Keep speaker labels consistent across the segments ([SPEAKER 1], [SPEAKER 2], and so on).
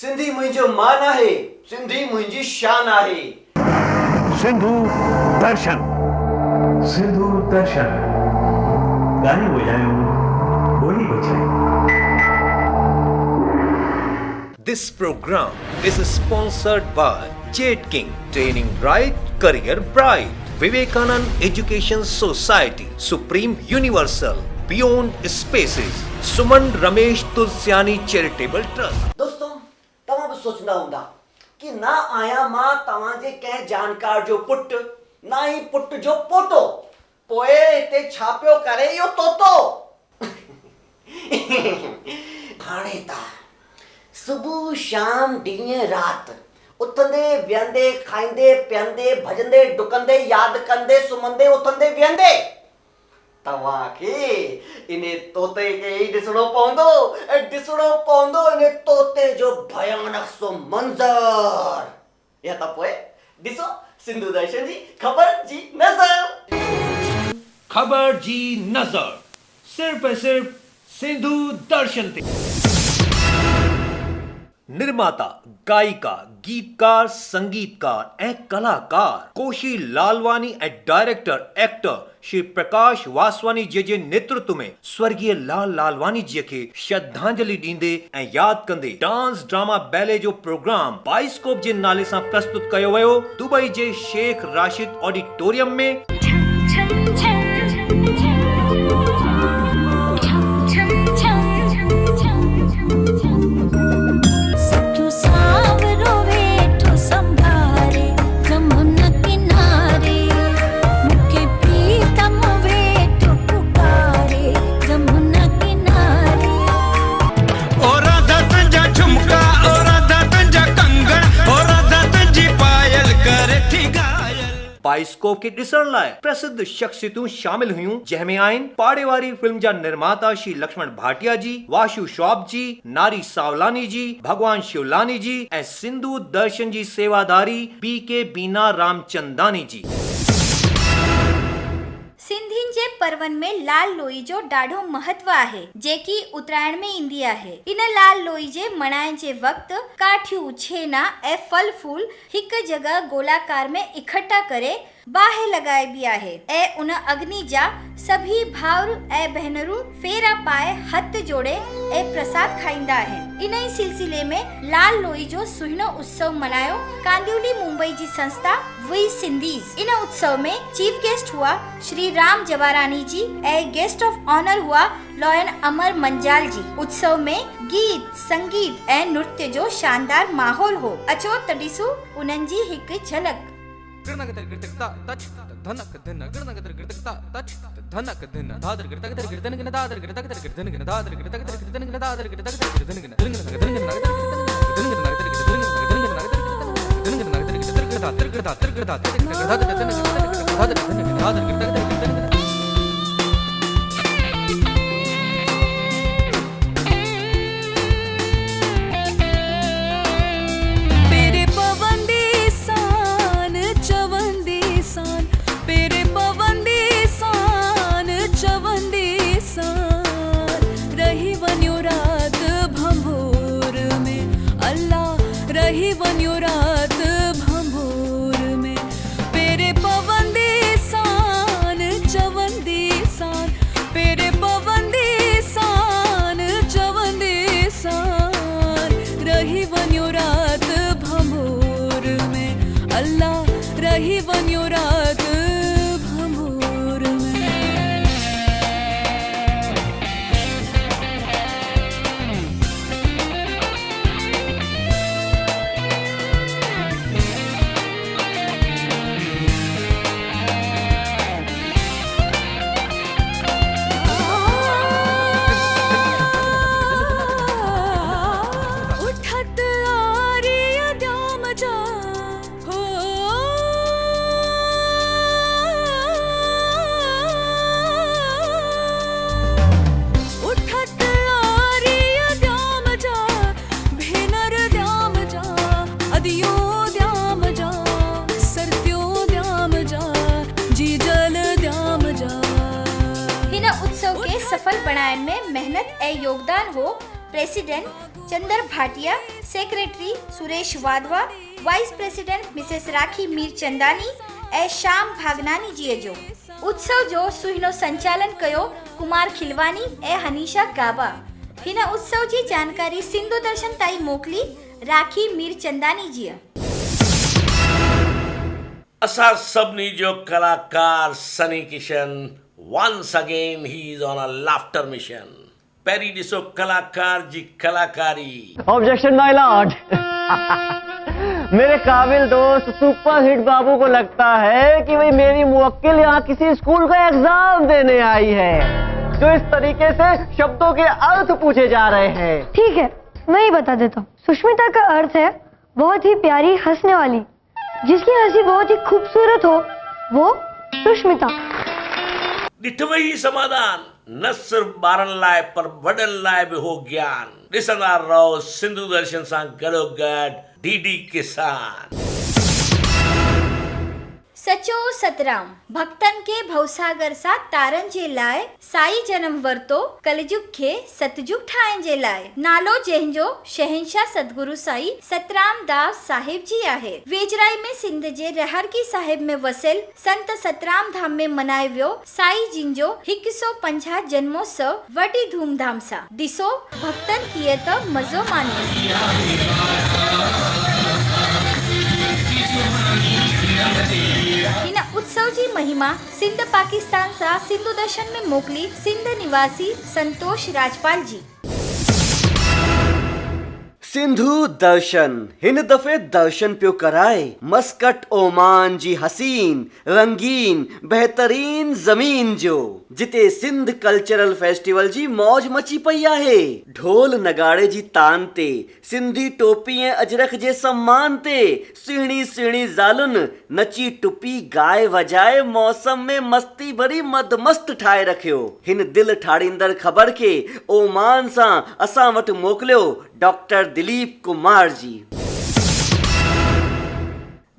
[SPEAKER 1] सिंधी मुंहिंजो मान आहे, सिंधी मुंहिंजी शान आहे।
[SPEAKER 2] सिंधु दर्शन, सिंधु दर्शन। गाने बजायो, बोली बजाए।
[SPEAKER 3] This program is sponsored by Jade King Training Right, Career Bright, Vivekanand Education Society, Supreme Universal, Beyond Spaces, Suman Ramesh Tulsiani Charitable Trust।
[SPEAKER 1] दोस्तों, तव्हां बि सोचंदा हूंदा कि ना आया मां तव्हां जे कंहिं जानकार जो पुट, ना ही पुट जो पोटो, पोइ हिते छा पियो करे इहो तोतो। हाणे त सुबुह शाम ॾींहुं राति उथंदे विहंदे खाईंदे पीअंदे भॼंदे डुकंदे यादि कंदे सुम्हंदे उथंदे विहंदे तव्हांखे इन तोते खे ई ॾिसणो पवंदो ऐं ॾिसणो पवंदो इन तोते जो भयानक सो मंज़र। या त पोइ ॾिसो सिंधु दर्शन जी ख़बर जी नज़र।
[SPEAKER 3] खबर जी नजर सिर्फ ऐं सिर्फ सिंधु दर्शन ते। निर्माता, गायिका, गीतकार, संगीतकार ऐं कलाकार कोशी लालवानी ऐं डायरेक्टर एक्टर श्री प्रकाश वासवानी जी जे नेतृत्व में स्वर्गीय लाल लालवानी जी खे श्रद्धांजलि ॾींदे ऐं यादि कंदे डांस ड्रामा बैले जो प्रोग्राम बाइस्कोप जे नाले सां प्रस्तुत कयो वियो दुबई जे शेख राशिद ऑडिटोरियम में। बाइस्कोप के ॾिसण लाइ प्रसिद्ध शख्सियतूं शामिल हुयूं, जंहिंमें आहिनि पाड़े वारी फिल्म जा निर्माता श्री लक्ष्मण भाटिया जी, वाशु श्रॉफ जी, नारी सावलानी जी, भगवान शिवलानी जी ऐं सिंधु दर्शन जी सेवादारी BK बीना रामचंदानी जी।
[SPEAKER 4] सिंधियुनि जे पर्वनि में लाल लोई जो ॾाढो महत्व आहे, जेकी उतरायण में ईंदी आहे। इन लाल लोई जे मनाइण जे वक़्तु काठियूं, छेना ऐं फल फूल हिक जगह गोलाकार में इकट्ठा करे बाहि लॻाइबी आहे ऐं उन अग्नि जा सभी भाउर ऐं भेनरूं फेरा पाए हथ जोड़े ऐं प्रसाद खाईंदा आहिनि। इन ई सिलसिले में लाल लोई जो सुहिणो उत्सव मनायो कांदिवली मुंबई जी संस्था वी सिंधीज़। इन उत्सव में चीफ गेस्ट हुआ श्री राम जवारानी जी ऐं गेस्ट ऑफ ऑनर हुआ लॉयन अमर मंजाल जी। उत्सव में गीत, संगीत ऐं नृत्य जो शानदार माहौल हो। अचो त ॾिसो उन्हनि जी हिकु झलक। सफल बनाने में मेहनत ए योगदान हो president Chander Bhatia, secretary Suresh Wadhwa, vice president Mrs Rakhi Mirchandani ऐं श्याम भागनानी जीअ जो। उत्सव जो सुहिणो संचालन कयो कुमार खिलवानी ऐं हनीशा गाबा। हिन उत्सव जी जानकारी सिंधु दर्शन ताईं मोकली राखी मीरचंदानी जीअ।
[SPEAKER 5] असां सभिनी जो कलाकार Sunny Kishan once again he is on a laughter mission. पहिरीं ॾिसो कलाकार जी कलाकारी।
[SPEAKER 6] Objection my Lord. मेरे काबिल दोस्त सुपर हिट बाबू को लगता है कि भाई मेरी मुवक्किल यहाँ किसी स्कूल का एग्जाम देने आई है, जो इस तरीके से शब्दों के अर्थ पूछे जा रहे हैं।
[SPEAKER 7] ठीक है, मैं ही बता देता हूँ। सुष्मिता का अर्थ है बहुत ही प्यारी हंसने वाली, जिसकी हंसी बहुत ही खूबसूरत हो वो सुष्मिता।
[SPEAKER 5] ॾिठव ही समाधान न सिर्फ ॿारनि लाइ पर वॾनि लाइ बि हो ज्ञान। ॾिसंदा रहो सिंधु दर्शन सां गॾोगॾु डीडी किसान।
[SPEAKER 4] सचो सतराम भक्तन के भवसागर सा तारन जे लाए साई जन्म वरतो कलयुग के सतयुग ठाहिण जे लाए। नालो जंहिंजो शहंशाह सतगुरु साई सतराम दास साहिब जी आहे। वेझराई में सिंध जे रहरकी साहिब में वसियल संत सतराम धाम में मनायो वियो साई जिन जो 150 जन्मोत्सव वॾी धूमधाम सां। ॾिसो भक्तन कीअं त मज़ो मानियो। हिन उत्सव जी महिमा सिंध पाकिस्तान सां सिंधु दर्शन में मोकली सिंध निवासी संतोष राजपाल जी।
[SPEAKER 1] सिंधु दर्शन हिन दफ़े दर्शन पियो कराए मस्कट ओमान जी हसीन रंगीन बहितरीन ज़मीन जो, जिते सिंध कल्चरल फेस्टिवल जी मौज मची पई आहे। ढोल नगाड़े जी तान ते सिंधी टोपी ऐं अजरख जे सम्मान ते सुहिणी सुहिणी ज़ालुनि नची टुपी गाए वजाए मौसम में मस्ती भरी मदमस्त ठाहे रखियो। हिन दिल ठाड़ींदड़ ख़बर खे ओमान सां असां वटि मोकिलियो डॉक्टर दिलीप कुमार जी।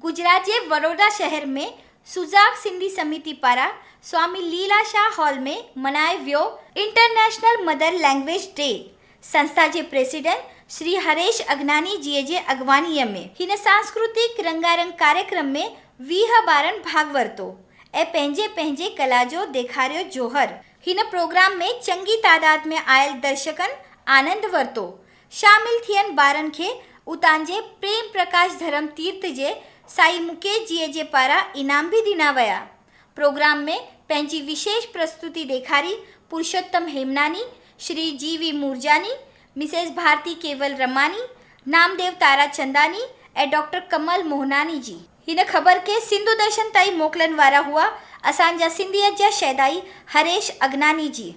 [SPEAKER 4] गुजरात जे वडोदरा शहर में सुजाग सिंधी समिति पारां स्वामी लीलाशाह हॉल में मनायो वियो इंटरनेशनल मदर लैंग्वेज डे। संस्था जे प्रेसिडेंट श्री हरेश अगनानी जी जे अगवानीअ में हिन सांस्कृतिक रंगारंग कार्यक्रम में 20 ॿारनि भाग वरितो ऐं पंहिंजे पंहिंजे कला जो ॾेखारियो जोहर। हिन प्रोग्राम में चङी तादाद में आयल दर्शकनि आनंद वरितो। शामिल थियन ॿारनि खे उतां जे प्रेम प्रकाश धर्म तीर्थ जे साई मुकेश जी जे पारां इनाम भी ॾिना विया। प्रोग्राम में पंहिंजी विशेष प्रस्तुति ॾेखारी पुरुषोत्तम हेमनानी, श्री जीवी मूरजानी, मिसेस भारती केवल रमानी, नामदेव तारा चंदानी ऐं डॉक्टर कमल मोहनानी जी। हिन ख़बर के सिंधु दर्शन ताईं मोकिलण वारा हुआ असांजा सिंधियत जा शैदाई हरेश अगनानी जी।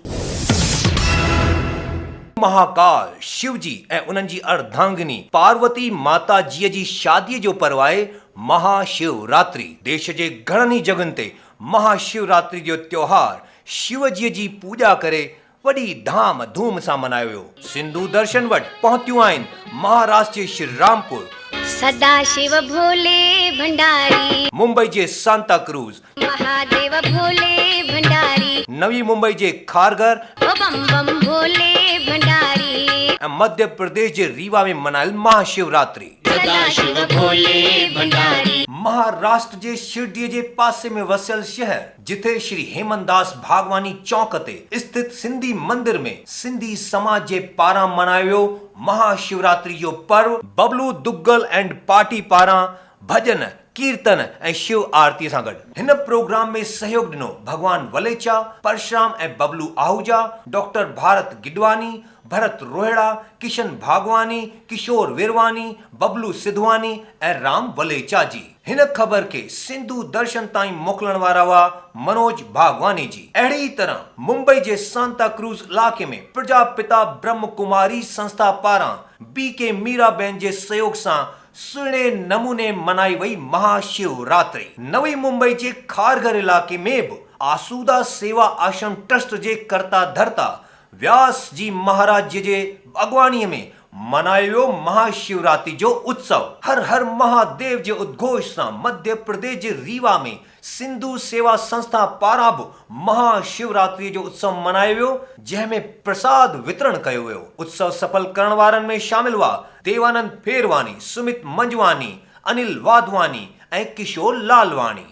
[SPEAKER 3] महाकाल शिवजी ऐं उन्हनि जी अर्धांगिनी पार्वती माता जीअ जी शादीअ जो पर्व आहे महाशिवरात्रि। देश जे घणनि ई जॻहियुनि ते महाशिवरात्रि जो त्योहार शिवजीअ जी पूॼा करे वॾी धाम धूम सां मनायो वियो। सिंधु दर्शन वटि पहुतियूं आहिनि महाराष्ट्र जे श्री रामपुर,
[SPEAKER 8] सदा शिव भोले भंडारी,
[SPEAKER 3] मुंबई जे सांता क्रूज,
[SPEAKER 8] महादेव भोले भंडारी,
[SPEAKER 3] नवी मुंबई जे खारघर,
[SPEAKER 8] बम बम भोले भंडारी,
[SPEAKER 3] ऐं मध्य प्रदेश जे रीवा में मनायल महाशिवरात्रि।
[SPEAKER 8] सदा शिव भोले भंडारी।
[SPEAKER 3] महाराष्ट्र जे शिरडीअ जे पासे में वसियल शहर जिथे श्री हेमनदास भागवानी चौक ते स्थित सिंधी मंदिर में सिंधी समाज जे पारां मनायो वियो महाशिवरात्रि जो पर्व बबलू दुग्गल एंड पार्टी पारां भजन कीर्तन ऐं शिव आरती सां गॾु। हिन प्रोग्राम में सहयोग ॾिनो भगवान वलेचा, परशुराम ऐं बबलू आहूजा, डॉक्टर भारत गिडवानी, भरत रोहिड़ा, किशन भागवानी, किशोर विरवानी, बबलू सिधवानी ऐं राम वलेचा जी। हिन ख़बर के सिंधु दर्शन ताईं मोकिलण वारा हुआ मनोज भागवानी जी। अहिड़ी तरह मुंबई जे सांता क्रूज इलाके में प्रजापिता ब्रह्म कुमारी संस्था पारां BK मीराबेन जे सहयोग सां सुहिणे नमूने मनाई वई महाशिवरात्रि। नवी मुंबई जे खारघर इलाके में बि आसूदा सेवा आश्रम ट्रस्ट जे कर्ता धर्ता व्यास जी महाराज जे अगवानीअ में मनायो वियो महाशिवरात्रि जो उत्सव। हर हर महादेव जे उद्घोष सां मध्य प्रदेश जे रीवा में सिंधु सेवा संस्था पारां बि महाशिवरात्रि जो उत्सव मनायो वियो, जंहिंमें प्रसाद वितरण कयो वियो। उत्सव सफल करण वारनि में शामिल हुआ देवानंद फेरवानी, सुमित मंजवानी, अनिल वाधवानी ऐं किशोर लालवानी।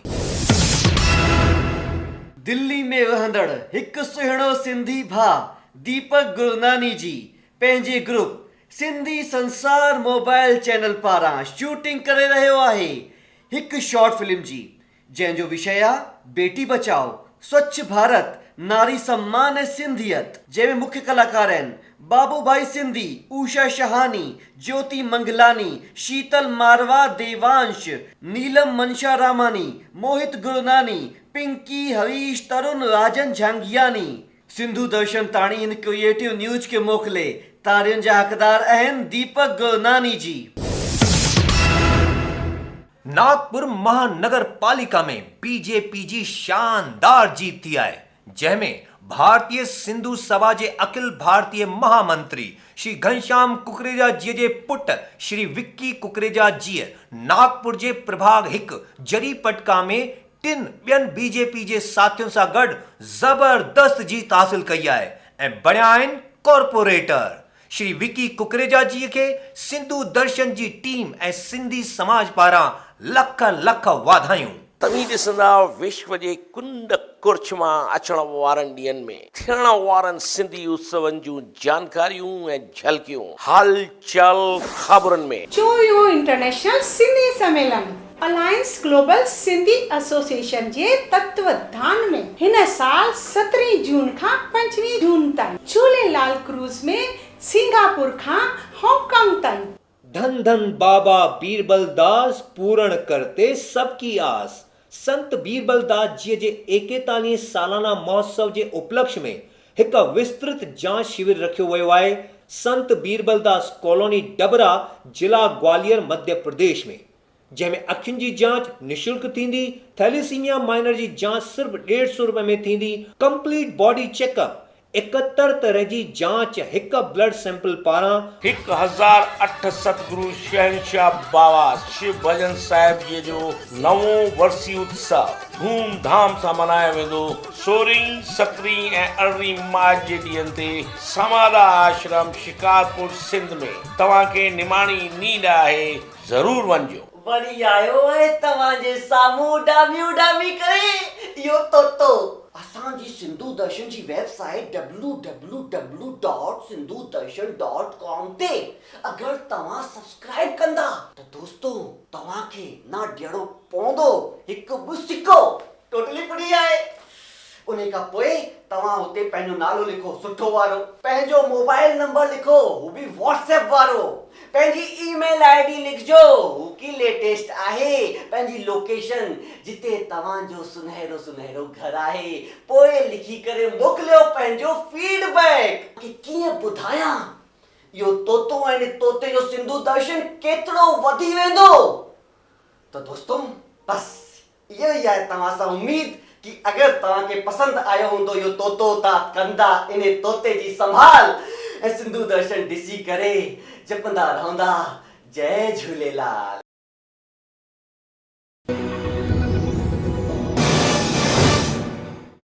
[SPEAKER 9] दिल्ली में रहंदड़ हिकु सुहिणो सिंधी भाउ दीपक गुरनानी जी पंहिंजे ग्रुप सिंधी संसार मोबाइल चैनल पारां शूटिंग करे रहियो आहे हिकु शॉर्ट फिल्म जी, जंहिंजो विषय आहे बेटी बचाओ, स्वच्छ भारत, नारी सम्मान ऐं सिंधियत, जंहिंमें मुख्य कलाकार आहिनि बाबू भाई सिंधी, उषा शहानी, ज्योति मंगलानी, शीतल मारवा, देवांश, नीलम मनशा रामानी, मोहित गुरनानी, पिंकी, हरीश, तरुण, राजन झांगियानी। सिंधु दर्शन ताणी इन क्रिएटिव न्यूज के मोकले तारियुनि जा हक़दार आहिनि दीपक गुरनानी जी।
[SPEAKER 3] नागपुर महानगर पालिका में बीजेपी जी शानदार जीत थी आहे, जंहिंमें भारतीय सिंधु सभा जे अखिल भारतीय महामंत्री श्री घनश्याम कुकरेजा जी जे पुट श्री विक्की कुकरेजा जी नागपुर जे प्रभाग 1 जरीपटका में 3 ॿियनि बीजेपी जे साथियुनि सां गॾु ज़बरदस्त जीत हासिल कई आहे ऐं बणिया आहिनि कॉर्पोरेटर। श्री विक्की कुकरेजा जी खे सिंधु दर्शन जी टीम ऐं सिंधी समाज पारां लख लख वाधायूं।
[SPEAKER 5] तव्हीं ॾिसंदा विश्व जे कुंड कुर्छ मां अचण वारनि ॾींहंनि में थियण वारनि सिंधी उत्सवनि जूं जानकारियूं ऐं झलकियूं हालचाल ख़बरुनि में।
[SPEAKER 10] चोयो इंटरनेशनल सिंधी सम्मेलन अलायंस ग्लोबल सिंधी एसोसिएशन जे तत्वाधान में हिन साल 17 जून खां 25 जून ताईं झूलेलाल क्रूज में सिंगापुर खां हांगकांग ताईं।
[SPEAKER 3] धन धन बाबा बीरबल दास पूर्ण करते सबकी आस। संत बीरबल दास जी जे 41 सालाना महोत्सव जे उपलक्ष्य में एक विस्तृत जांच शिविर रखियो वियो आहे संत बीरबल दास कॉलोनी डबरा, जिला ग्वालियर, मध्य प्रदेश में, जंहिंमें अखियुनि जी जांच निशुल्क थींदी, थैलेसीमिया माइनर जी जांच सिर्फ 150 रुपए में थींदी, कंप्लीट बॉडी चेकअप, 71 तरह जी जांच हिक ब्लड सैंपल पारां
[SPEAKER 5] 1008 सतगुरु शहनशाह बाबा शिव भजन साहिब जी जो 9 वर्सी उत्सव धूमधाम सां मनायो वेंदो। 16, 17 ऐं 18 मार्च जे ॾींहंनि ते समादा आश्रम शिकारपुर सिंध में तव्हांखे निमाणी नींड आहे, ज़रूर वञिजो।
[SPEAKER 1] वरी आयो आहे तव्हांजे साम्हूं डामी उडामी करे इहो तोतो। असांजी सिंधु दर्शन जी वेबसाइट www.sindhudarshan.com ते अगर तव्हां सब्सक्राइब कंदा त दोस्तों तव्हांखे ना ॾियणो पवंदो हिकु बि सिक्को। टोटली फ्री आहे। उन खां पोइ तव्हां हुते पंहिंजो नालो लिखो सुठो वारो, पंहिंजो मोबाइल नंबर लिखो हू बि व्हाट्सएप वारो, पंहिंजी ईमेल आईडी लिखजो हू की लेटेस्ट आहे, पंहिंजी लोकेशन जिते तव्हांजो सुनहरो सुनहरो घर आहे, पोइ लिखी करे मोकिलियो पंहिंजो फीडबैक कि कीअं ॿुधायां इहो तोतो ऐं तोते जो सिंधु दर्शन केतिरो वधी वेंदो। त दोस्तों बस इहो ई आहे तव्हां सां उमेद कि अगर तव्हांखे पसंद आयो हूंदो इहो तोतो त कंदा इन तोते जी संभाल ऐं सिंधु दर्शन ॾिसी करे जपंदा रहंदा। जय झूलेलाल।